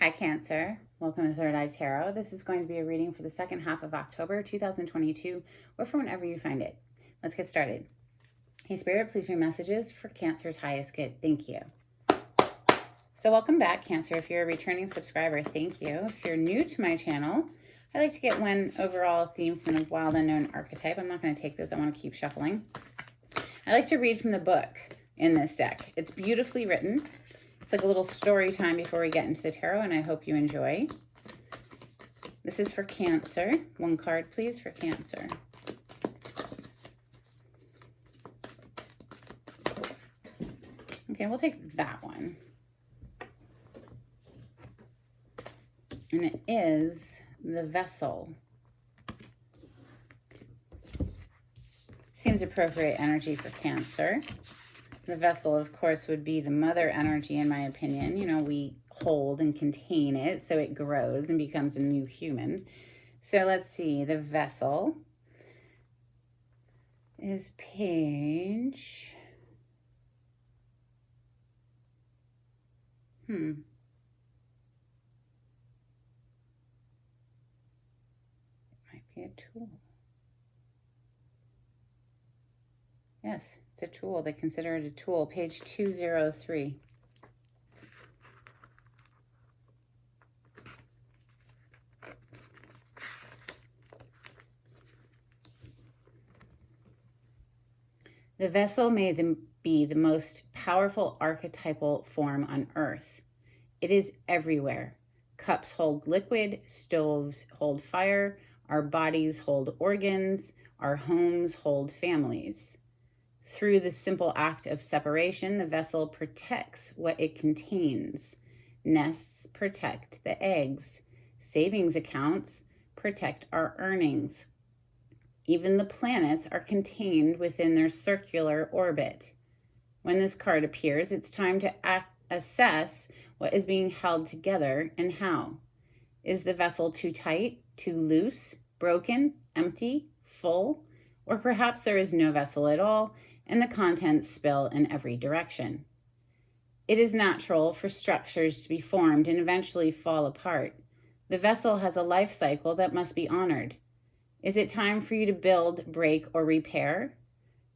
Hi, Cancer. Welcome to Third Eye Tarot. This is going to be a reading for the second half of October 2022, or for whenever you find it. Let's get started. Hey, Spirit, please bring messages for Cancer's highest good. Thank you. So welcome back, Cancer. If you're a returning subscriber, thank you. If you're new to my channel, I like to get one overall theme from the Wild Unknown archetype. I'm not going to take this. I want to keep shuffling. I like to read from the book in this deck. It's beautifully written. It's like a little story time before we get into the tarot, and I hope you enjoy. This is for Cancer. One card, please, for Cancer. Okay, we'll take that one. And it is the Vessel. Seems appropriate energy for Cancer. The Vessel, of course, would be the mother energy, in my opinion. You know, we hold and contain it, so it grows and becomes a new human. So let's see. The Vessel is page... Might be a tool. Yes, it's a tool. They consider it a tool. Page 203. The Vessel may be the most powerful archetypal form on Earth. It is everywhere. Cups hold liquid, stoves hold fire, our bodies hold organs, our homes hold families. Through the simple act of separation, the Vessel protects what it contains. Nests protect the eggs. Savings accounts protect our earnings. Even the planets are contained within their circular orbit. When this card appears, it's time to assess what is being held together and how. Is the Vessel too tight, too loose, broken, empty, full? Or perhaps there is no vessel at all, and the contents spill in every direction. It is natural for structures to be formed and eventually fall apart. The Vessel has a life cycle that must be honored. Is it time for you to build, break, or repair?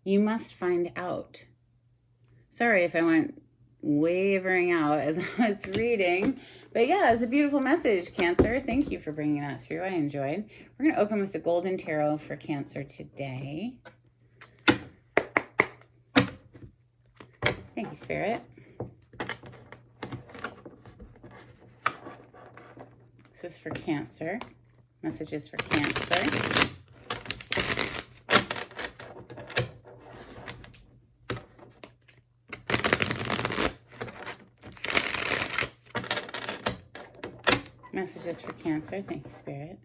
You must find out. Sorry if I went wavering out as I was reading, but yeah, it's a beautiful message, Cancer. Thank you for bringing that through. I enjoyed. We're going to open with the Golden Tarot for Cancer today. Thank you, Spirit. This is for Cancer. Messages for Cancer. Messages for Cancer. Thank you, Spirit.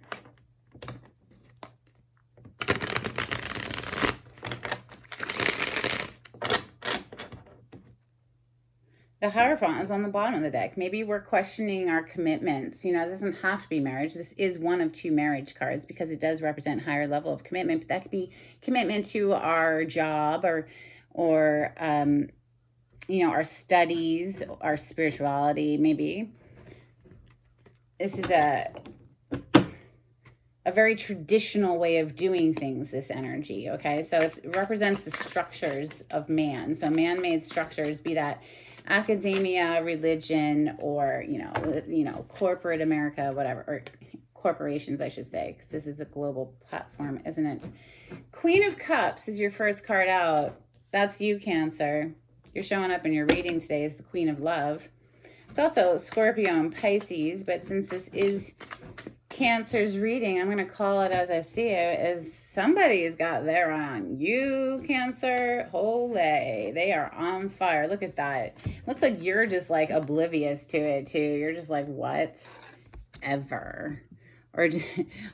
The Hierophant is on the bottom of the deck. Maybe we're questioning our commitments. You know, it doesn't have to be marriage. This is one of two marriage cards because it does represent higher level of commitment. But that could be commitment to our job or you know, our studies, our spirituality, maybe. This is a very traditional way of doing things, this energy, okay? So it represents the structures of man. So man-made structures, be that academia, religion, or, you know, corporate America, whatever, or corporations, I should say, because this is a global platform, isn't it? Queen of Cups is your first card out. That's you, Cancer. You're showing up in your reading today as the Queen of Love. It's also Scorpio and Pisces, but since this is Cancer's reading, I'm going to call it as I see it, as somebody's got their eye on you, Cancer. Holy, they are on fire. Look at that. Looks like you're just like oblivious to it too. You're just like, whatever. Or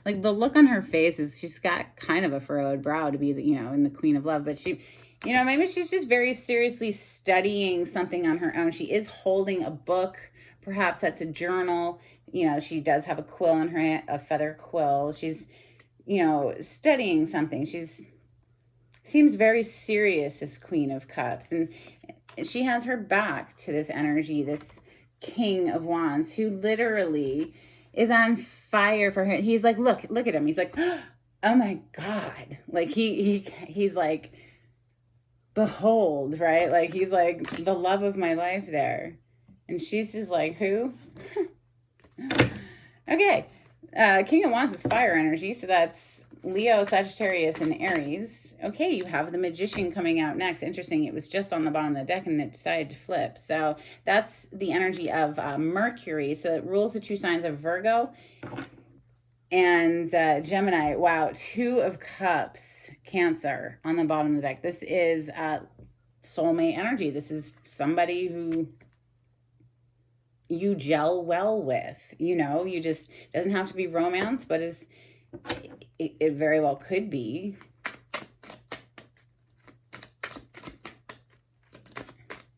like the look on her face is she's got kind of a furrowed brow to be, you know, in the Queen of Love, but she, you know, maybe she's just very seriously studying something on her own. She is holding a book. Perhaps that's a journal. You know, she does have a quill in her hand, a feather quill. She's, you know, studying something. Seems very serious, this Queen of Cups. And she has her back to this energy, this King of Wands, who literally is on fire for him. He's like, look at him. He's like, oh my God. Like he's like, behold, right? Like he's like the love of my life there. And she's just like, who? Okay. King of Wands is fire energy, so that's Leo, Sagittarius, and Aries. Okay, you have the Magician coming out next. Interesting. It was just on the bottom of the deck and it decided to flip. So that's the energy of Mercury. So it rules the two signs of Virgo and Gemini. Wow, Two of Cups, Cancer on the bottom of the deck. This is soulmate energy. This is somebody who you gel well with, you just, doesn't have to be romance, but it very well could be.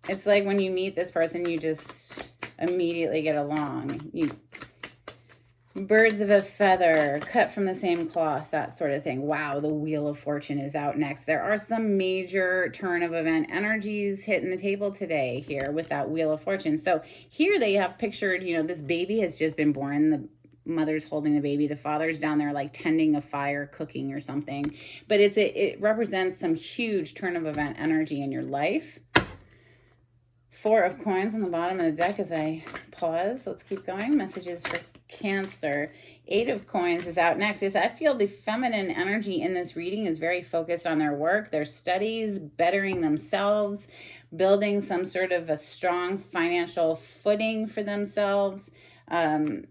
It's like when you meet this person, you just immediately get along. Birds of a feather, cut from the same cloth, that sort of thing. Wow, the Wheel of Fortune is out next. There are some major turn of event energies hitting the table today here with that Wheel of Fortune. So here they have pictured, this baby has just been born. The mother's holding the baby. The father's down there like tending a fire, cooking or something. But it represents some huge turn of event energy in your life. Four of Coins on the bottom of the deck as I pause. Let's keep going. Messages for Cancer. Eight of Coins is out next. Yes, I feel the feminine energy in this reading is very focused on their work, their studies, bettering themselves, building some sort of a strong financial footing for themselves. Because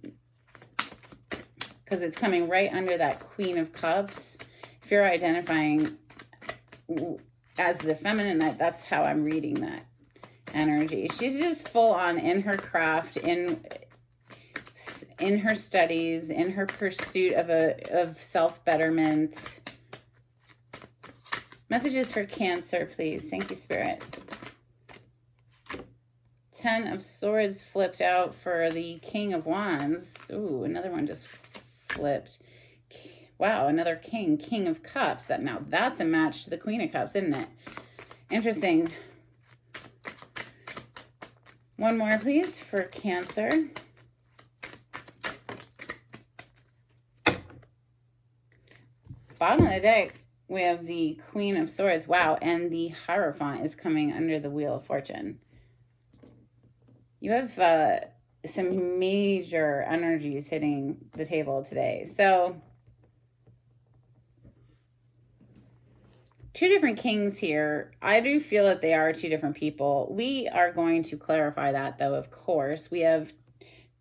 it's coming right under that Queen of Cups. If you're identifying as the feminine, that's how I'm reading that energy. She's just full on in her craft, in her studies, in her pursuit of self-betterment. Messages for Cancer, please. Thank you, Spirit. 10 of Swords flipped out for the King of Wands. Ooh, another one just flipped. Wow, another King of Cups. Now that's a match to the Queen of Cups, isn't it? Interesting. One more, please, for Cancer. Bottom of the deck, we have the Queen of Swords. Wow, and the Hierophant is coming under the Wheel of Fortune. You have some major energies hitting the table today. So, two different kings here. I do feel that they are two different people. We are going to clarify that, though, of course. We have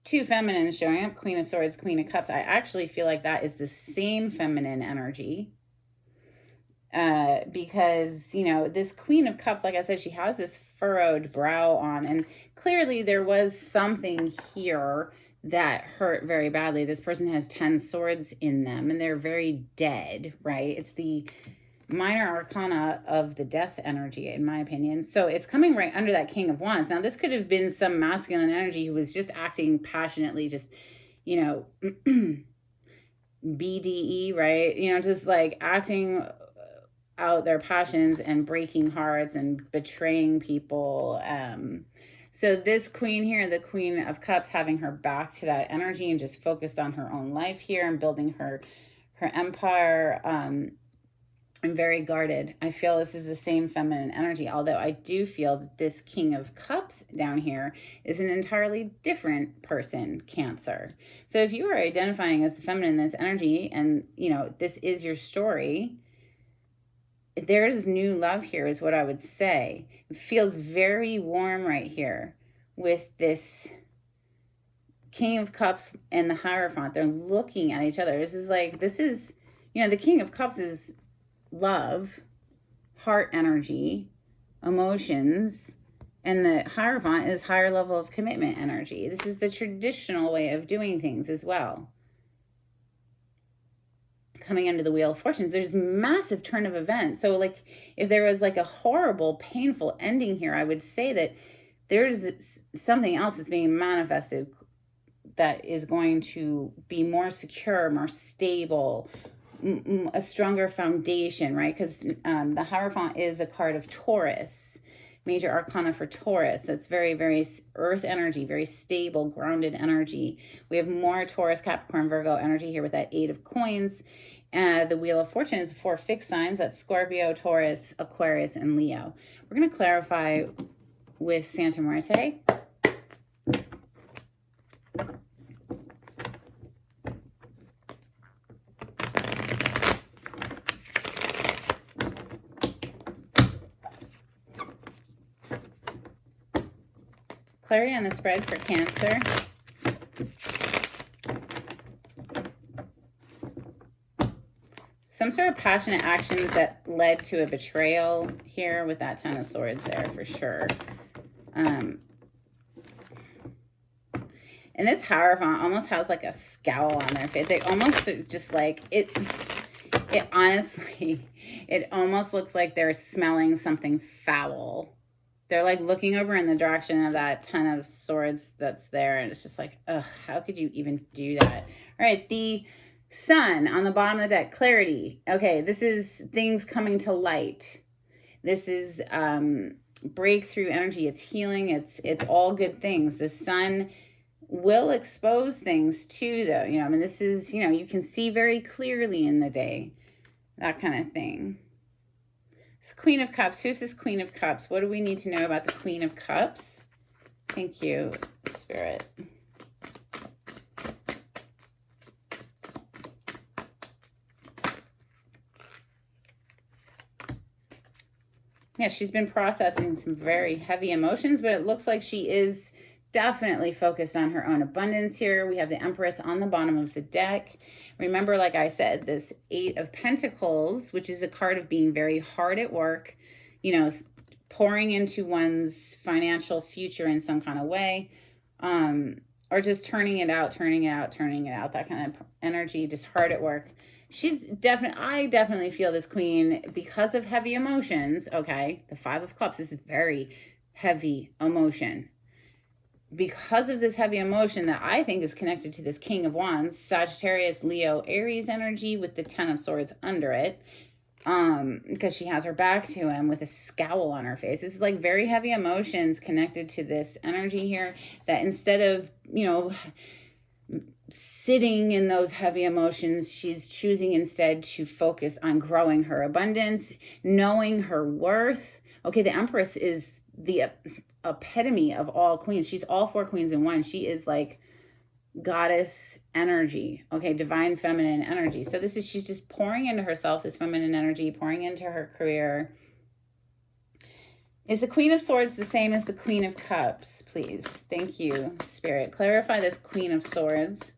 two feminines showing up, Queen of Swords, Queen of Cups. I actually feel like that is the same feminine energy. Because, this Queen of Cups, like I said, she has this furrowed brow on. And clearly there was something here that hurt very badly. This person has 10 swords in them and they're very dead, right? It's the minor arcana of the death energy, in my opinion. So it's coming right under that King of Wands. Now, this could have been some masculine energy who was just acting passionately, just, BDE, right? Just like acting out their passions and breaking hearts and betraying people. So this queen here, the Queen of Cups, having her back to that energy and just focused on her own life here and building her empire. I'm very guarded. I feel this is the same feminine energy, although I do feel that this King of Cups down here is an entirely different person, Cancer. So if you are identifying as the feminine in this energy and, this is your story, there's new love here is what I would say. It feels very warm right here with this King of Cups and the Hierophant. They're looking at each other. This is, the King of Cups is love, heart energy, emotions, and the Hierophant is higher level of commitment energy. This is the traditional way of doing things as well. Coming under the Wheel of Fortune, there's massive turn of events. So if there was a horrible, painful ending here, I would say that there's something else that's being manifested that is going to be more secure, more stable, a stronger foundation, right? Because the Hierophant is a card of Taurus. major arcana for Taurus. That's very, very earth energy, very stable, grounded energy. We have more Taurus, Capricorn, Virgo energy here with that 8 of coins. The Wheel of Fortune is the 4 fixed signs. That's Scorpio, Taurus, Aquarius, and Leo. We're going to clarify with Santa Muerte. Clarity on the spread for Cancer. Some sort of passionate actions that led to a betrayal here with that 10 of Swords there for sure. And this Hierophant almost has like a scowl on their face. They almost just like, it honestly, it almost looks like they're smelling something foul. They're like looking over in the direction of that 10 of Swords that's there. And it's just like, ugh, how could you even do that? All right, the Sun on the bottom of the deck, clarity. Okay, this is things coming to light. This is breakthrough energy. It's healing. It's all good things. The Sun will expose things too, though. You know, I mean, this is, you know, you can see very clearly in the day. That kind of thing. This Queen of Cups. Who's this Queen of Cups? What do we need to know about the Queen of Cups? Thank you, Spirit. Yeah, she's been processing some very heavy emotions, but it looks like she is definitely focused on her own abundance here. We have the Empress on the bottom of the deck. Remember, like I said, this 8 of Pentacles, which is a card of being very hard at work, you know, pouring into one's financial future in some kind of way, or just turning it out, that kind of energy, just hard at work. She's definitely, I definitely feel this queen because of heavy emotions. Okay, the 5 of Cups is very heavy emotion. Because of this heavy emotion that I think is connected to this King of Wands, Sagittarius, Leo, Aries energy with the 10 of Swords under it, because she has her back to him with a scowl on her face. It's like very heavy emotions connected to this energy here, that instead of, you know, sitting in those heavy emotions, she's choosing instead to focus on growing her abundance, knowing her worth. Okay, the Empress is the epitome of all queens. She's all 4 queens in one. She is like goddess energy. Okay, divine feminine energy. So this is, she's just pouring into herself, this feminine energy, pouring into her career. Is the Queen of Swords the same as the Queen of Cups, please? Thank you, Spirit. Clarify this Queen of Swords.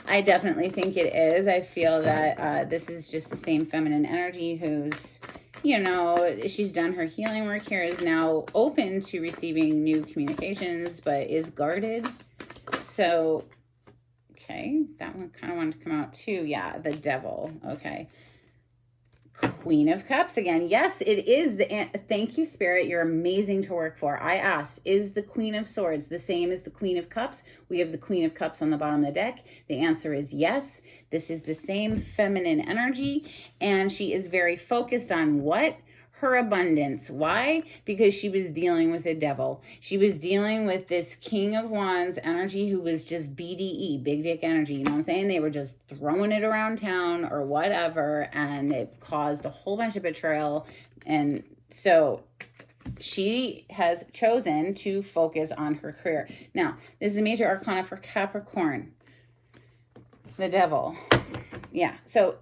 I definitely think it is. I feel that this is just the same feminine energy who's, you know, she's done her healing work here, is now open to receiving new communications, but is guarded. So, okay, that one kind of wanted to come out too. Yeah, the Devil. Okay. Queen of Cups again. Yes, it is. Thank you, Spirit. You're amazing to work for. I asked, is the Queen of Swords the same as the Queen of Cups? We have the Queen of Cups on the bottom of the deck. The answer is yes. This is the same feminine energy, and she is very focused on what? Her abundance. Why? Because she was dealing with a devil. She was dealing with this King of Wands energy who was just BDE, big dick energy. You know what I'm saying? They were just throwing it around town or whatever, and it caused a whole bunch of betrayal. And so she has chosen to focus on her career. Now, this is a major arcana for Capricorn. The Devil. Yeah. So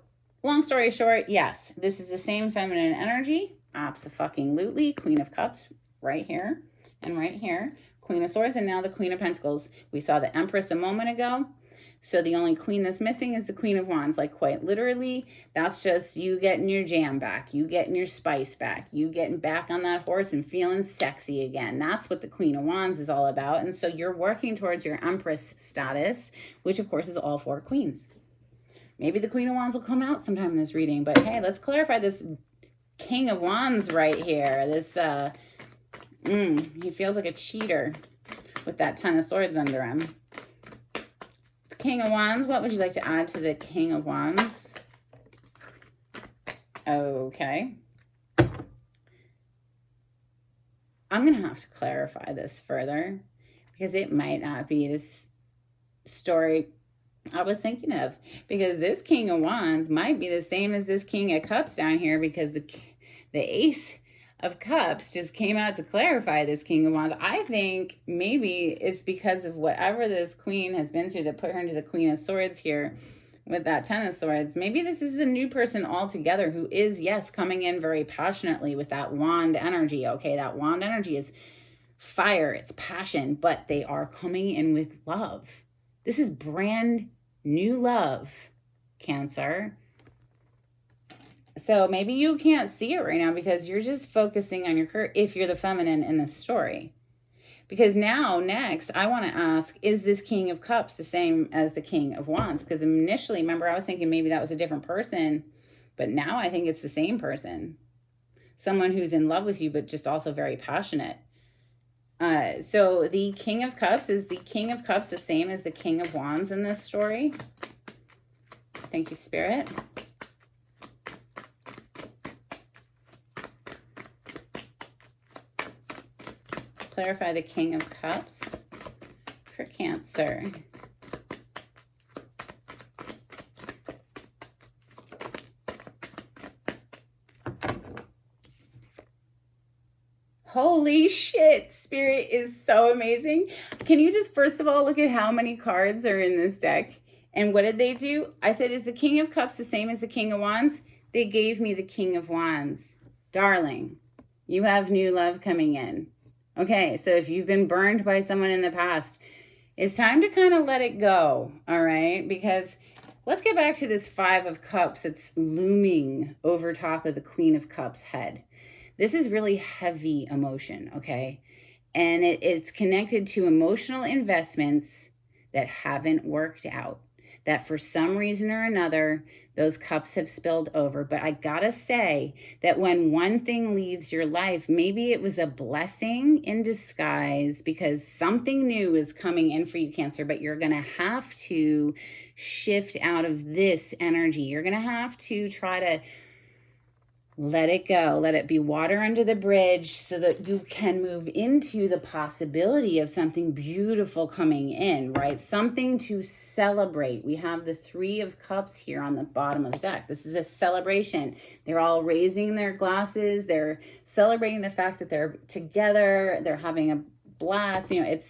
long story short, yes, this is the same feminine energy. Abso-fucking-lutely. Queen of Cups right here and right here. Queen of Swords, and now the Queen of Pentacles. We saw the Empress a moment ago. So the only queen that's missing is the Queen of Wands. Like quite literally, that's just you getting your jam back. You getting your spice back. You getting back on that horse and feeling sexy again. That's what the Queen of Wands is all about. And so you're working towards your Empress status, which of course is all 4 queens. Maybe the Queen of Wands will come out sometime in this reading. But hey, let's clarify this King of Wands right here. This, he feels like a cheater with that 10 of Swords under him. King of Wands, what would you like to add to the King of Wands? Okay. I'm going to have to clarify this further because it might not be this story I was thinking of, because this King of Wands might be the same as this King of Cups down here, because the Ace of Cups just came out to clarify this King of Wands. I think maybe it's because of whatever this Queen has been through that put her into the Queen of Swords here with that Ten of Swords. Maybe this is a new person altogether who is, yes, coming in very passionately with that wand energy. Okay, that wand energy is fire, it's passion, but they are coming in with love. This is brand new love, Cancer. So maybe you can't see it right now because you're just focusing on your career if you're the feminine in this story. Because now, next, I want to ask, is this King of Cups the same as the King of Wands? Because initially, remember, I was thinking maybe that was a different person, but now I think it's the same person. Someone who's in love with you, but just also very passionate. So the King of Cups, is the King of Cups the same as the King of Wands in this story? Thank you, Spirit. Clarify the King of Cups for Cancer. Holy shit, Spirit is so amazing. Can you just first of all look at how many cards are in this deck? And what did they do? I said, is the King of Cups the same as the King of Wands? They gave me the King of Wands. Darling, you have new love coming in. Okay, so if you've been burned by someone in the past, it's time to kind of let it go, all right? Because let's get back to this Five of Cups. It's looming over top of the Queen of Cups head. This is really heavy emotion, okay? And it's connected to emotional investments that haven't worked out, that for some reason or another, those cups have spilled over. But I gotta say that when one thing leaves your life, maybe it was a blessing in disguise because something new is coming in for you, Cancer, but you're gonna have to shift out of this energy. You're gonna have to try to let it go. Let it be water under the bridge so that you can move into the possibility of something beautiful coming in, right? Something to celebrate. We have the Three of Cups here on the bottom of the deck. This is a celebration. They're all raising their glasses. They're celebrating the fact that they're together. They're having a blast. You know,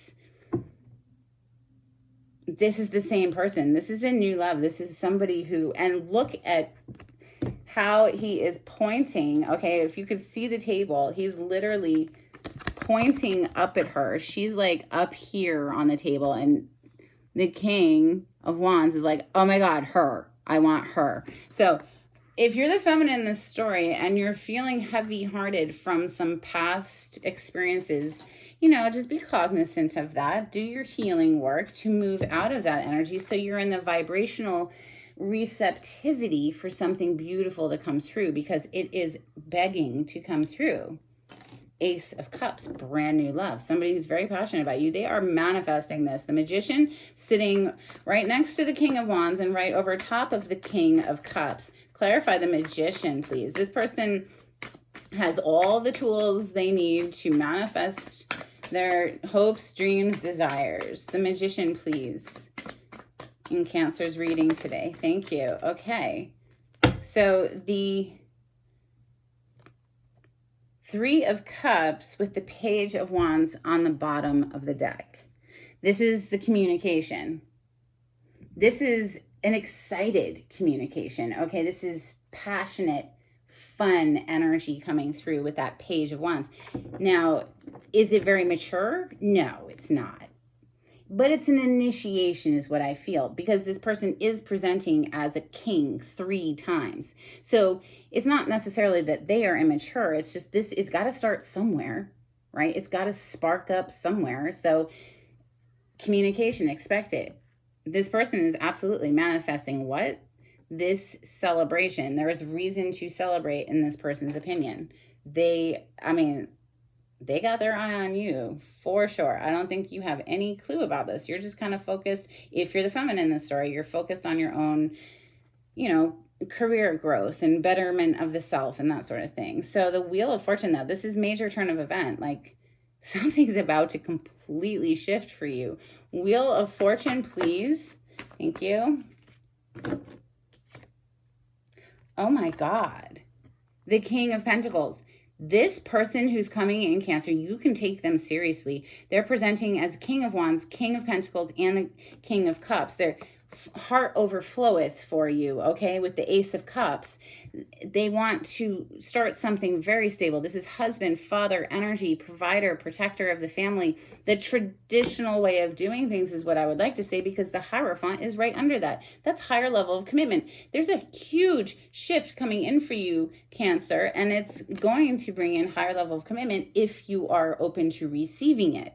this is the same person. This is a new love. This is somebody who, and look at how he is pointing. Okay, if you could see the table, he's literally pointing up at her. She's like up here on the table, and the King of Wands is like, oh my God, her. I want her. So if you're the feminine in this story and you're feeling heavy-hearted from some past experiences, you know, just be cognizant of that. Do your healing work to move out of that energy so you're in the vibrational receptivity for something beautiful to come through, because it is begging to come through. Ace of Cups, brand new love. Somebody who's very passionate about you. They are manifesting this. The Magician sitting right next to the King of Wands and right over top of the King of Cups. Clarify the Magician, please. This person has all the tools they need to manifest their hopes, dreams, desires. The Magician, please. In Cancer's reading today. Thank you. Okay. So the Three of Cups with the Page of Wands on the bottom of the deck. This is the communication. This is an excited communication. Okay. This is passionate, fun energy coming through with that Page of Wands. Now, is it very mature? No, it's not. But it's an initiation is what I feel, because this person is presenting as a king 3 times. So it's not necessarily that they are immature. It's just this, it's got to start somewhere, right? It's got to spark up somewhere. So communication, expect it. This person is absolutely manifesting what? This celebration. There is reason to celebrate in this person's opinion. They got their eye on you for sure. I don't think you have any clue about this. You're just kind of focused. If you're the feminine in this story, you're focused on your own, you know, career growth and betterment of the self and that sort of thing. So the Wheel of Fortune, though, this is major turn of event. Like, Something's about to completely shift for you. Wheel of Fortune, please. Thank you. Oh my God. The King of Pentacles. This person who's coming in, Cancer, you can take them seriously. They're presenting as King of Wands, King of Pentacles, and the King of Cups. Their heart overfloweth for you, okay, with the Ace of Cups. They want to start something very stable. This is husband, father, energy, provider, protector of the family. The traditional way of doing things is what I would like to say, because the Hierophant is right under that. That's higher level of commitment. There's a huge shift coming in for you, Cancer, and it's going to bring in higher level of commitment if you are open to receiving it.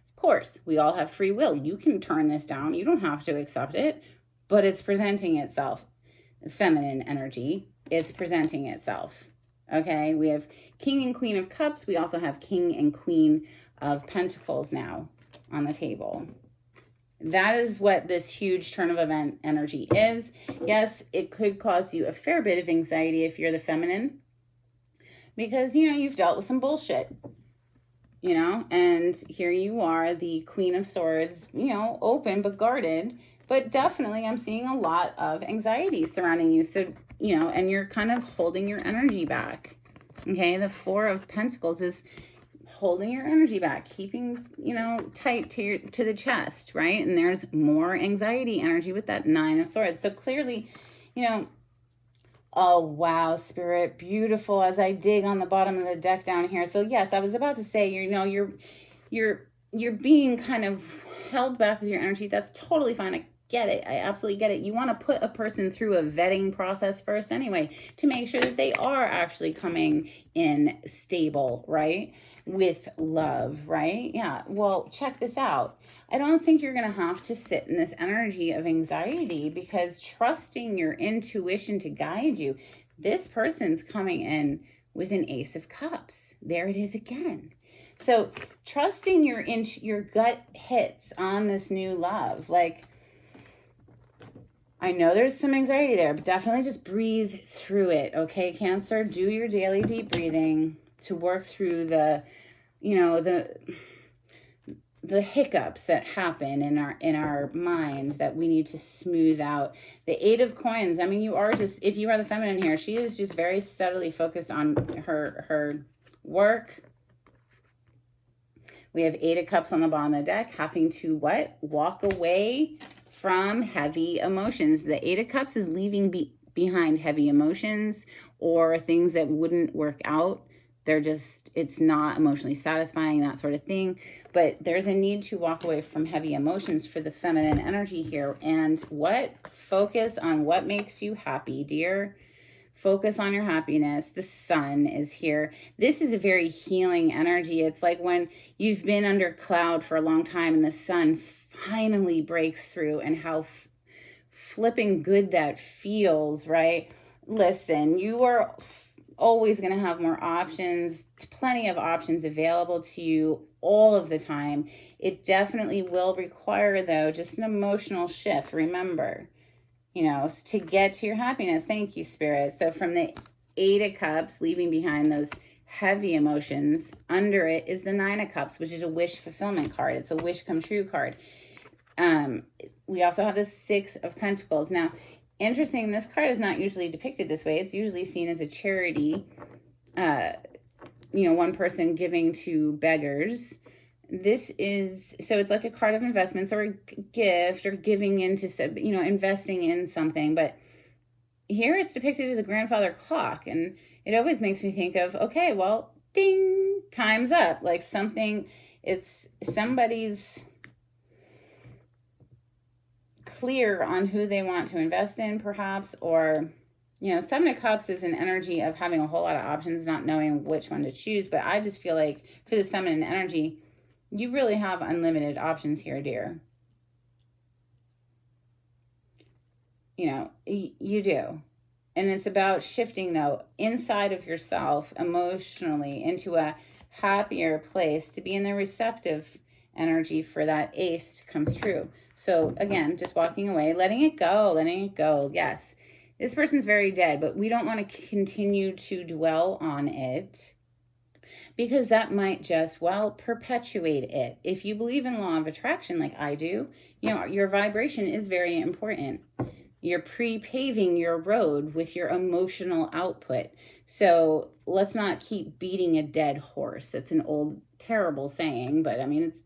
Of course, we all have free will. You can turn this down. You don't have to accept it, but it's presenting itself. Feminine energy. It's presenting itself. Okay, we have King and Queen of Cups. We also have King and Queen of Pentacles now on the table. That is what this huge turn of event energy is. Yes, it could cause you a fair bit of anxiety if you're the feminine, because, you know, you've dealt with some bullshit, you know, and here you are, the Queen of Swords, you know, open but guarded. But definitely I'm seeing a lot of anxiety surrounding you. So, you know, and you're kind of holding your energy back. Okay, the Four of Pentacles is holding your energy back, keeping, you know, tight to the chest, right? And there's more anxiety energy with that Nine of Swords. So clearly, you know, oh wow, Spirit, beautiful, as I dig on the bottom of the deck down here. So yes, I was about to say, you know, you're being kind of held back with your energy. That's totally fine. I get it. I absolutely get it. You want to put a person through a vetting process first anyway, to make sure that they are actually coming in stable, right? With love, right? Yeah. Well, check this out. I don't think you're going to have to sit in this energy of anxiety, because trusting your intuition to guide you, this person's coming in with an Ace of Cups. There it is again. So trusting your gut hits on this new love. Like, I know there's some anxiety there, but definitely just breathe through it. Okay, Cancer, do your daily deep breathing to work through the, you know, the hiccups that happen in our mind that we need to smooth out. The Eight of Coins. I mean, you are just, if you are the feminine here, she is just very steadily focused on her work. We have Eight of Cups on the bottom of the deck, having to what? Walk away from heavy emotions. The Eight of Cups is leaving behind heavy emotions or things that wouldn't work out. They're just, it's not emotionally satisfying, that sort of thing. But there's a need to walk away from heavy emotions for the feminine energy here. And what? Focus on what makes you happy, dear. Focus on your happiness. The Sun is here. This is a very healing energy. It's like when you've been under cloud for a long time and the sun finally breaks through, and how flipping good that feels, right? Listen, you are always going to have more options, plenty of options available to you all of the time. It definitely will require, though, just an emotional shift. Remember, you know, to get to your happiness. Thank you, Spirit. So from the Eight of Cups, leaving behind those heavy emotions, under it is the Nine of Cups, which is a wish fulfillment card. It's a wish come true card. We also have the Six of Pentacles. Now, interesting, this card is not usually depicted this way. It's usually seen as a charity, you know, one person giving to beggars. This is, so it's like a card of investments or a gift or giving into, you know, investing in something. But here it's depicted as a grandfather clock. And it always makes me think of, okay, well, ding, time's up. Like something, it's somebody's clear on who they want to invest in, perhaps, or, you know, Seven of Cups is an energy of having a whole lot of options, not knowing which one to choose. But I just feel like for this feminine energy, you really have unlimited options here, dear. You know, you do. And it's about shifting, though, inside of yourself emotionally into a happier place, to be in the receptive energy for that Ace to come through. So again, just walking away, letting it go, letting it go. Yes, this person's very dead, but we don't want to continue to dwell on it, because that might just, well, perpetuate it. If you believe in law of attraction like I do, you know, your vibration is very important. You're pre-paving your road with your emotional output. So let's not keep beating a dead horse. That's an old, terrible saying, but I mean, it's,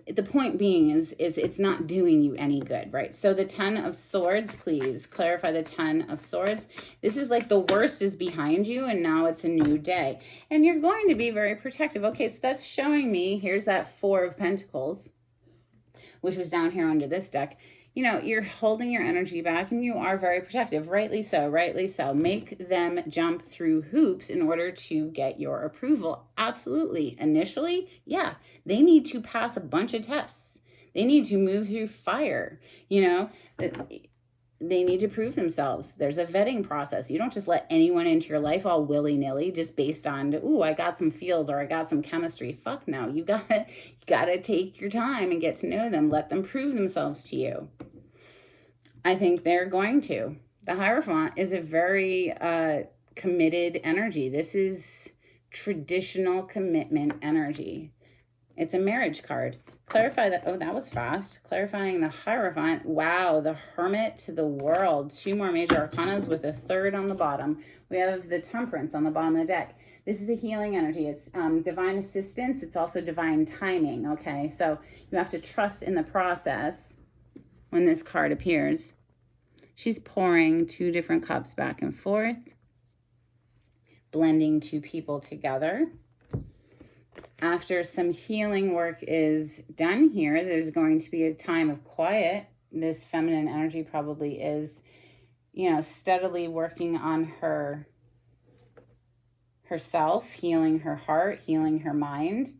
the point being is it's not doing you any good, right? So the 10 of Swords, please clarify the 10 of Swords. This is like the worst is behind you and now it's a new day. And you're going to be very protective. Okay, so that's showing me, here's that 4 of Pentacles, which was down here under this deck. You know, you're holding your energy back and you are very protective. Rightly so, rightly so. Make them jump through hoops in order to get your approval. Absolutely. Initially, yeah, they need to pass a bunch of tests. They need to move through fire. You know, they need to prove themselves. There's a vetting process. You don't just let anyone into your life all willy-nilly just based on, ooh, I got some feels or I got some chemistry. Fuck no. You gotta take your time and get to know them. Let them prove themselves to you. I think they're going to. The Hierophant is a very committed energy. This is traditional commitment energy. It's a marriage card. Clarify that. Oh, that was fast. Clarifying the Hierophant. Wow, the Hermit to the World. 2 more major arcanas with a 3rd on the bottom. We have the Temperance on the bottom of the deck. This is a healing energy. It's divine assistance. It's also divine timing, okay? So you have to trust in the process when this card appears. She's pouring 2 different cups back and forth, blending 2 people together. After some healing work is done here, there's going to be a time of quiet. This feminine energy probably is, you know, steadily working on herself, healing her heart, healing her mind.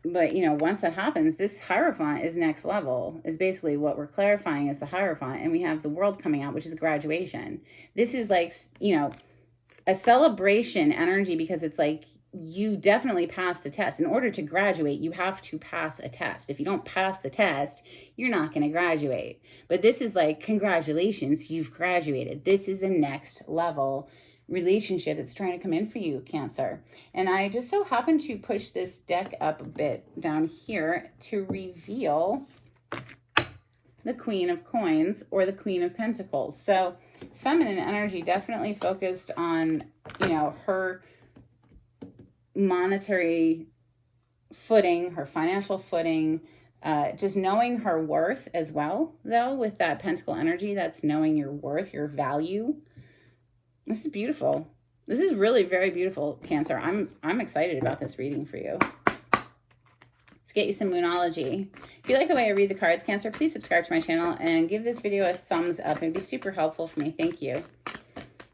But, you know, once that happens, this Hierophant is next level, is basically what we're clarifying is the Hierophant. And we have the World coming out, which is graduation. This is like, you know, a celebration energy because it's like, you've definitely passed the test. In order to graduate, you have to pass a test. If you don't pass the test, you're not going to graduate. But this is like, congratulations, you've graduated. This is the next level relationship that's trying to come in for you, Cancer. And I just so happen to push this deck up a bit down here to reveal the Queen of Coins or the Queen of Pentacles. So feminine energy definitely focused on, you know, her monetary footing, her financial footing, just knowing her worth as well, though, with that Pentacle energy, that's knowing your worth, your value. This is beautiful. This is really very beautiful, Cancer. I'm excited about this reading for you. Let's get you some Moonology. If you like the way I read the cards, Cancer, please subscribe to my channel and give this video a thumbs up. It'd be super helpful for me. Thank you.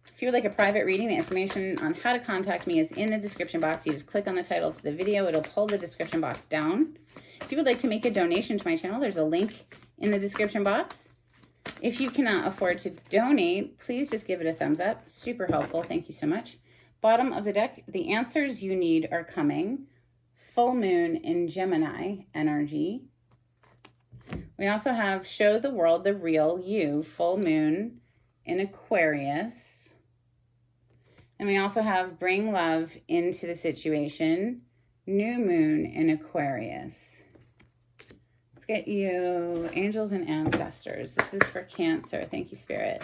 If you would like a private reading, the information on how to contact me is in the description box. You just click on the title of the video. It'll pull the description box down. If you would like to make a donation to my channel, there's a link in the description box. If you cannot afford to donate, please just give it a thumbs up. Super helpful. Thank you so much. Bottom of the deck, the answers you need are coming. Full moon in Gemini energy. We also have show the world the real you. Full moon in Aquarius. And we also have bring love into the situation. New moon in Aquarius. Let's get you angels and ancestors. This is for Cancer. Thank you, Spirit.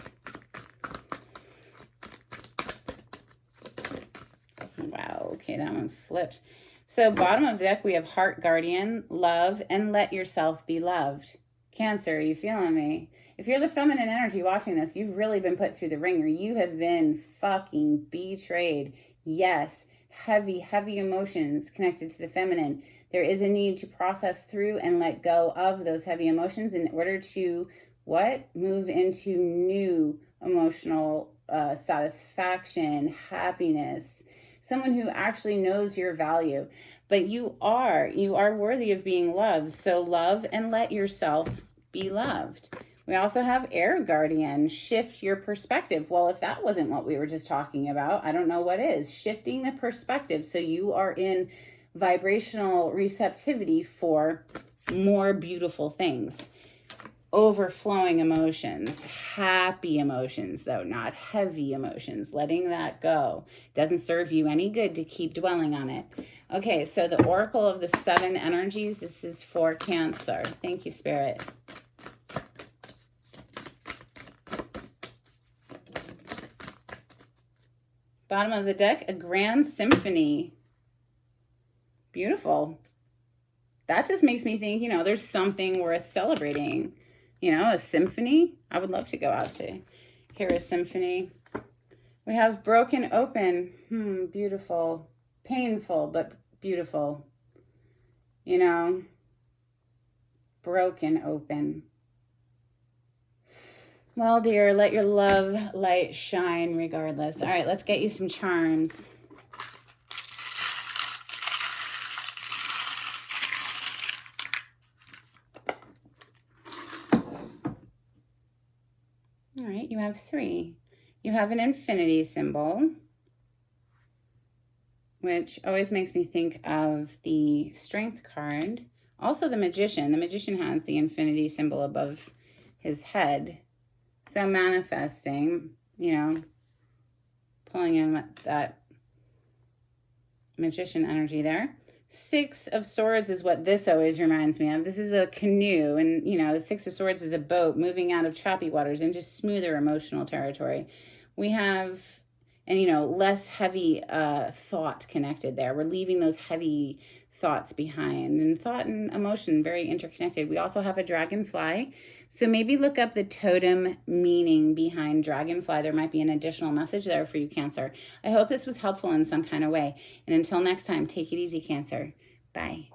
Wow, okay, that one flipped. So bottom of the deck, we have Heart Guardian, love, and let yourself be loved. Cancer, are you feeling me? If you're the feminine energy watching this, you've really been put through the ringer. You have been fucking betrayed. Yes, heavy, heavy emotions connected to the feminine. There is a need to process through and let go of those heavy emotions in order to, what? Move into new emotional satisfaction, happiness, someone who actually knows your value. But you are worthy of being loved. So love and let yourself be loved. We also have Air Guardian, shift your perspective. Well, if that wasn't what we were just talking about, I don't know what is. Shifting the perspective so you are in vibrational receptivity for more beautiful things. overflowing emotions, happy emotions though, not heavy emotions, letting that go. Doesn't serve you any good to keep dwelling on it. Okay, so the Oracle of the 7 energies, this is for Cancer. Thank you, Spirit. Bottom of the deck, a grand symphony. Beautiful. That just makes me think, you know, there's something worth celebrating. You know, a symphony. I would love to go out to hear a symphony. We have broken open. Beautiful. Painful, but beautiful. You know, broken open. Well, dear, let your love light shine regardless. All right, let's get you some charms. All right, you have 3. You have an infinity symbol, which always makes me think of the Strength card. Also the Magician. The Magician has the infinity symbol above his head. So manifesting, you know, pulling in that Magician energy there. 6 of Swords is what this always reminds me of. This is a canoe, and, you know, the 6 of Swords is a boat moving out of choppy waters into smoother emotional territory. We have, and, you know, less heavy thought connected there. We're leaving those heavy thoughts behind, and thought and emotion very interconnected. We also have a dragonfly, so maybe look up the totem meaning behind dragonfly. There might be an additional message there for you, Cancer. I hope this was helpful in some kind of way, and until next time, take it easy, Cancer. Bye.